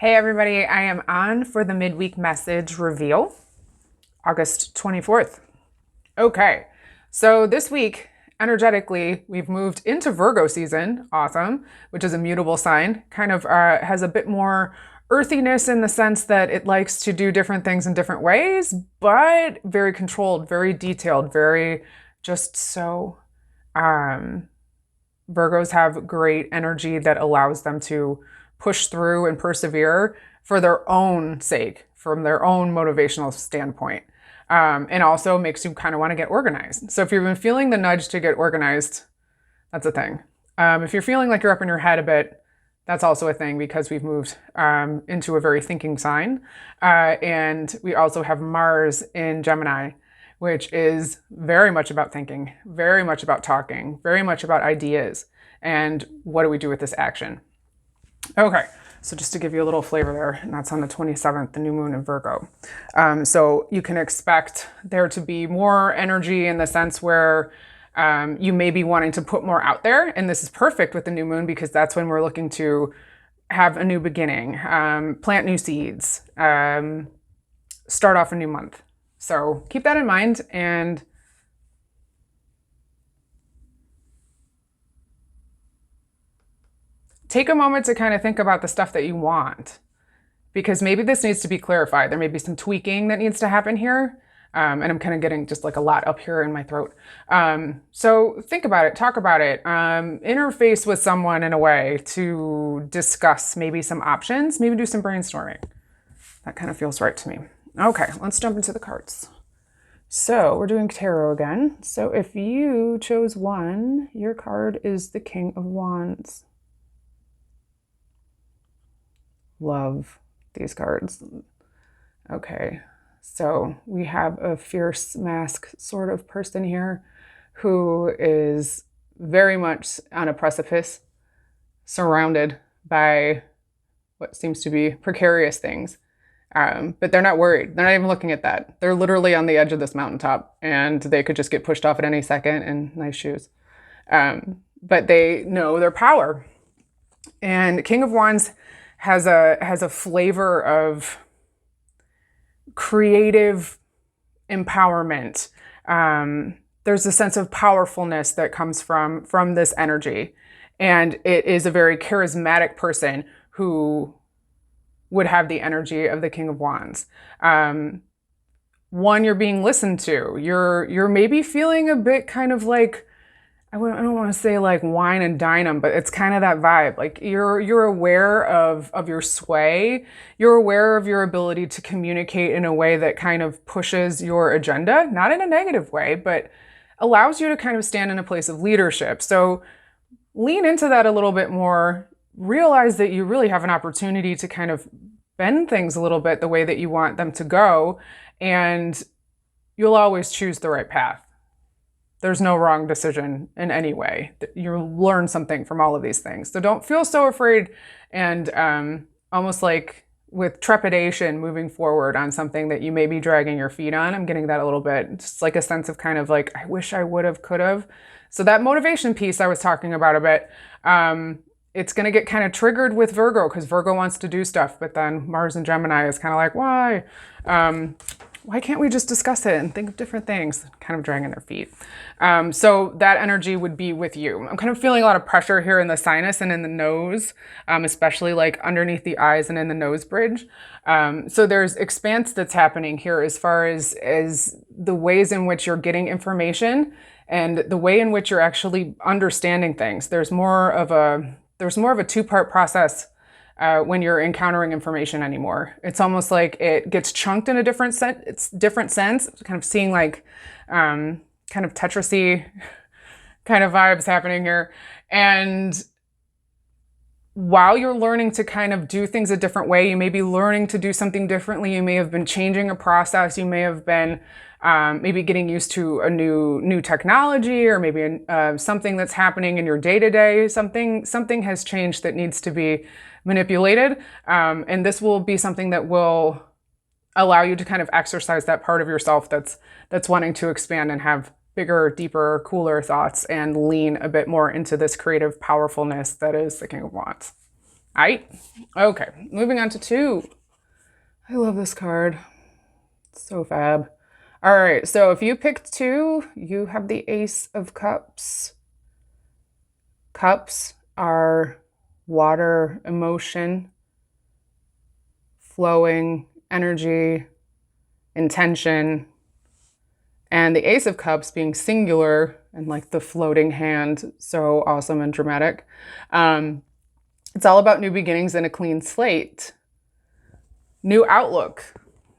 Hey everybody, I am on for the midweek message reveal, August 24th. Okay, so this week, energetically, we've moved into Virgo season, awesome, which is a mutable sign, kind of has a bit more earthiness in the sense that it likes to do different things in different ways, but very controlled, very detailed, very just so. Virgos have great energy that allows them to push through and persevere for their own sake, from their own motivational standpoint. And also makes you kind of want to get organized. So if you've been feeling the nudge to get organized, that's a thing. If you're feeling like you're up in your head a bit, that's also a thing because we've moved into a very thinking sign. And we also have Mars in Gemini, which is very much about thinking, very much about talking, very much about ideas. And what do we do with this action? Okay, so just to give you a little flavor there, and that's on the 27th, the new moon in Virgo. So you can expect there to be more energy in the sense where you may be wanting to put more out there. And this is perfect with the new moon because that's when we're looking to have a new beginning, plant new seeds, start off a new month. So keep that in mind and take a moment to kind of think about the stuff that you want, because maybe this needs to be clarified. There may be some tweaking that needs to happen here. And I'm kind of getting just like a lot up here in my throat. So think about it, talk about it, interface with someone in a way to discuss maybe some options, maybe do some brainstorming. That kind of feels right to me. Okay, let's jump into the cards. So we're doing tarot again. So if you chose one, your card is the King of Wands. Love these cards. Okay, so we have a fierce mask sort of person here who is very much on a precipice, surrounded by what seems to be precarious things. But they're not worried. They're not even looking at that. They're literally on the edge of this mountaintop and they could just get pushed off at any second in nice shoes. But they know their power. And King of Wands has a flavor of creative empowerment. There's a sense of powerfulness that comes from this energy. And it is a very charismatic person who would have the energy of the King of Wands. One, you're being listened to. You're maybe feeling a bit kind of like, I don't want to say like wine and dine them, but it's kind of that vibe. Like you're aware of your sway. You're aware of your ability to communicate in a way that kind of pushes your agenda, not in a negative way, but allows you to kind of stand in a place of leadership. So lean into that a little bit more. Realize that you really have an opportunity to kind of bend things a little bit the way that you want them to go, and you'll always choose the right path. There's no wrong decision in any way. You'll learn something from all of these things. So don't feel so afraid and almost like with trepidation moving forward on something that you may be dragging your feet on. I'm getting that a little bit. Just like a sense of kind of like, I wish I would have, could have. So that motivation piece I was talking about a bit, it's going to get kind of triggered with Virgo because Virgo wants to do stuff, but then Mars and Gemini is kind of like, why? Why can't we just discuss it and think of different things? Kind of dragging their feet. So that energy would be with you. I'm kind of feeling a lot of pressure here in the sinus and in the nose, especially like underneath the eyes and in the nose bridge. So there's expanse that's happening here as far as the ways in which you're getting information and the way in which you're actually understanding things. There's more of a two-part process when you're encountering information anymore. It's almost like it gets chunked in a different sense. It's different sense, kind of seeing like kind of Tetris-y kind of vibes happening here. And while you're learning to kind of do things a different way, you may be learning to do something differently. You may have been changing a process. You may have been maybe getting used to a new technology, or maybe something that's happening in your day-to-day. Something has changed that needs to be manipulated. And this will be something that will allow you to kind of exercise that part of yourself that's wanting to expand and have bigger, deeper, cooler thoughts and lean a bit more into this creative powerfulness that is the King of Wands. Aight. Okay, moving on to 2. I love this card. It's so fab. All right, so if you picked 2, you have the Ace of Cups. Cups are water, emotion, flowing energy, intention, and the Ace of Cups being singular and like the floating hand, so awesome and dramatic. It's all about new beginnings and a clean slate. New outlook,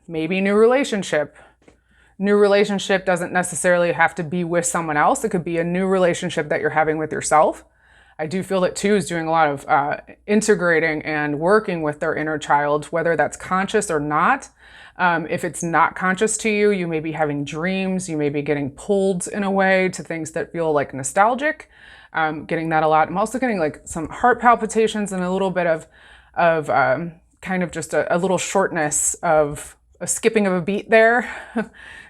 maybe new relationship. New relationship doesn't necessarily have to be with someone else. It could be a new relationship that you're having with yourself. I do feel that 2 is doing a lot of integrating and working with their inner child, whether that's conscious or not. If it's not conscious to you, you may be having dreams, you may be getting pulled in a way to things that feel like nostalgic. Getting that a lot. I'm also getting like some heart palpitations and a little bit of kind of just a little shortness of a skipping of a beat there,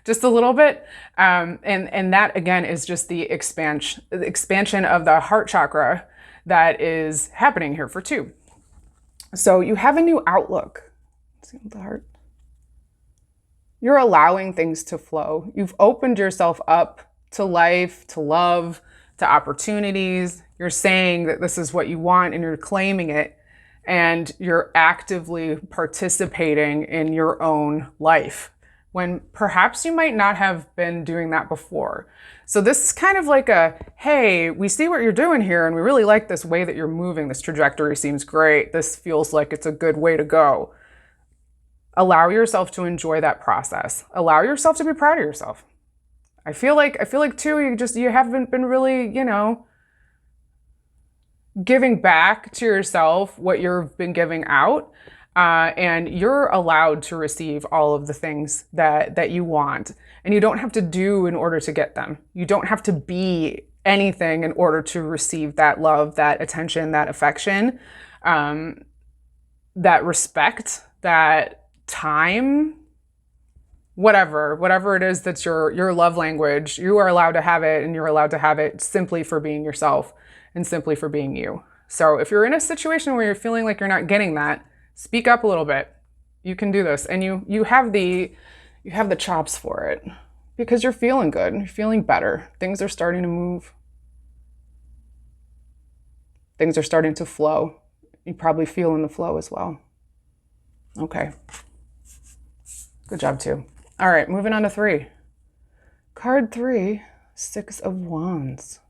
just a little bit. And that again is just the expansion of the heart chakra that is happening here for 2. So you have a new outlook. Let's see with the heart. You're allowing things to flow. You've opened yourself up to life, to love, to opportunities. You're saying that this is what you want and you're claiming it. And you're actively participating in your own life when perhaps you might not have been doing that before. So this is kind of like a, hey, we see what you're doing here and we really like this way that you're moving. This trajectory seems great. This feels like it's a good way to go. Allow yourself to enjoy that process. Allow yourself to be proud of yourself. I feel like 2, you haven't been really, giving back to yourself what you've been giving out, and you're allowed to receive all of the things that you want, and you don't have to do in order to get them. You don't have to be anything in order to receive that love, that attention, that affection, that respect, that time, whatever it is that's your love language. You are allowed to have it, and you're allowed to have it simply for being yourself and simply for being you. So if you're in a situation where you're feeling like you're not getting that, speak up a little bit. You can do this, and you have the chops for it because you're feeling good. You're feeling better. Things are starting to move. Things are starting to flow. You probably feel in the flow as well. Okay. Good job, 2. All right, moving on to 3. Card 3, 6 of Wands.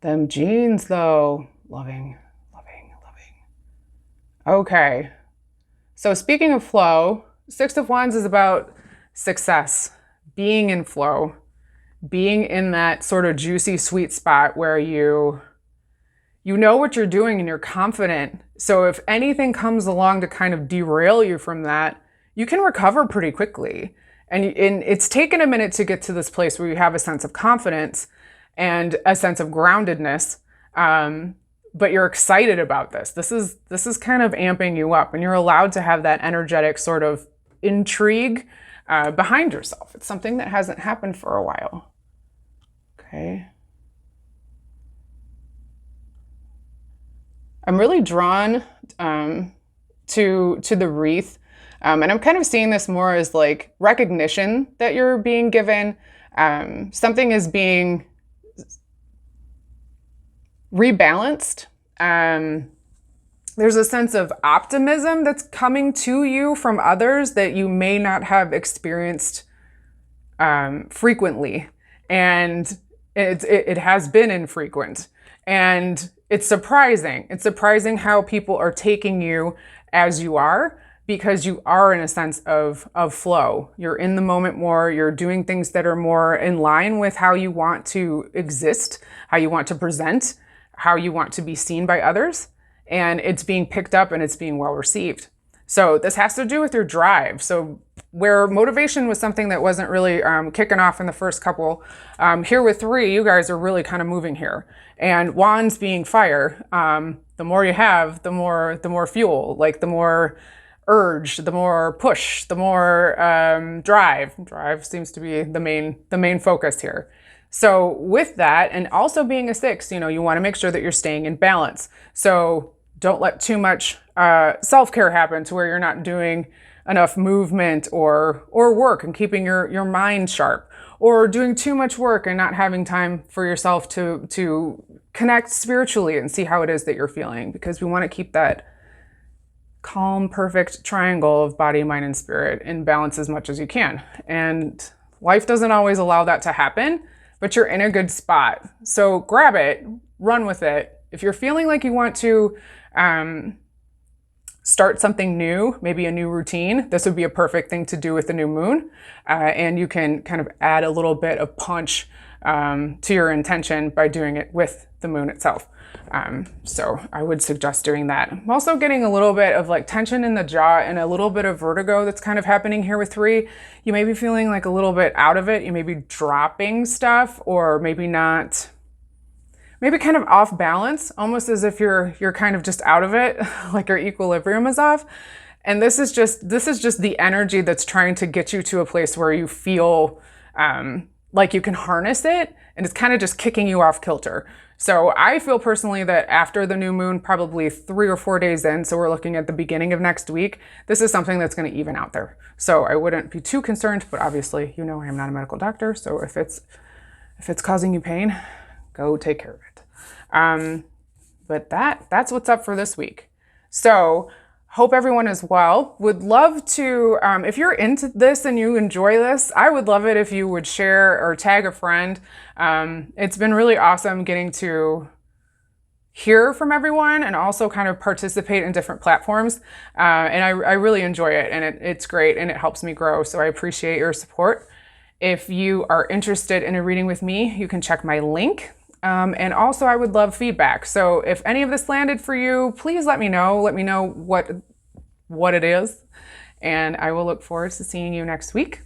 Them jeans, though. Loving. Okay. So speaking of flow, 6 of Wands is about success, being in flow, being in that sort of juicy, sweet spot where you know what you're doing and you're confident. So if anything comes along to kind of derail you from that, you can recover pretty quickly. And it's taken a minute to get to this place where you have a sense of confidence and a sense of groundedness, but you're excited about this. This is kind of amping you up, and you're allowed to have that energetic sort of intrigue behind yourself. It's something that hasn't happened for a while. Okay. I'm really drawn to the wreath, and I'm kind of seeing this more as like recognition that you're being given. Something is being rebalanced. There's a sense of optimism that's coming to you from others that you may not have experienced frequently. And it has been infrequent. And it's surprising. It's surprising how people are taking you as you are, because you are in a sense of flow. You're in the moment more. You're doing things that are more in line with how you want to exist, how you want to present, how you want to be seen by others, and it's being picked up and it's being well received. So this has to do with your drive. So where motivation was something that wasn't really kicking off in the first couple, here with 3, you guys are really kind of moving here. And Wands being fire, the more you have, the more fuel, like the more urge, the more push, the more drive. Drive seems to be the main focus here. So with that, and also being a 6, you want to make sure that you're staying in balance. So Don't let too much self-care happen to where you're not doing enough movement or work and keeping your mind sharp, or doing too much work and not having time for yourself to connect spiritually and see how it is that you're feeling, because we want to keep that calm, perfect triangle of body, mind, and spirit in balance as much as you can. And life doesn't always allow that to happen, but you're in a good spot. So grab it, run with it. If you're feeling like you want to start something new, maybe a new routine, this would be a perfect thing to do with the new moon. And you can kind of add a little bit of punch to your intention by doing it with the moon itself. So I would suggest doing that. I'm also getting a little bit of like tension in the jaw and a little bit of vertigo that's kind of happening here with 3. You may be feeling like a little bit out of it. You may be dropping stuff, or maybe not, maybe kind of off balance, almost as if you're kind of just out of it, like your equilibrium is off. And this is just the energy that's trying to get you to a place where you feel like you can harness it, and it's kind of just kicking you off kilter. So I feel personally that after the new moon, probably 3 or 4 days in, so we're looking at the beginning of next week, this is something that's going to even out there. So I wouldn't be too concerned, but obviously, you know, I am not a medical doctor. So if it's causing you pain, go take care of it. But that's what's up for this week. So hope everyone is well. Would love to, if you're into this and you enjoy this, I would love it if you would share or tag a friend. It's been really awesome getting to hear from everyone and also kind of participate in different platforms. And I really enjoy it, and it's great, and it helps me grow. So I appreciate your support. If you are interested in a reading with me, you can check my link. And also I would love feedback. So if any of this landed for you, please let me know. Let me know what it is. And I will look forward to seeing you next week.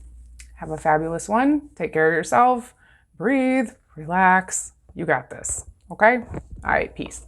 Have a fabulous one. Take care of yourself. Breathe, relax. You got this. Okay? All right, peace.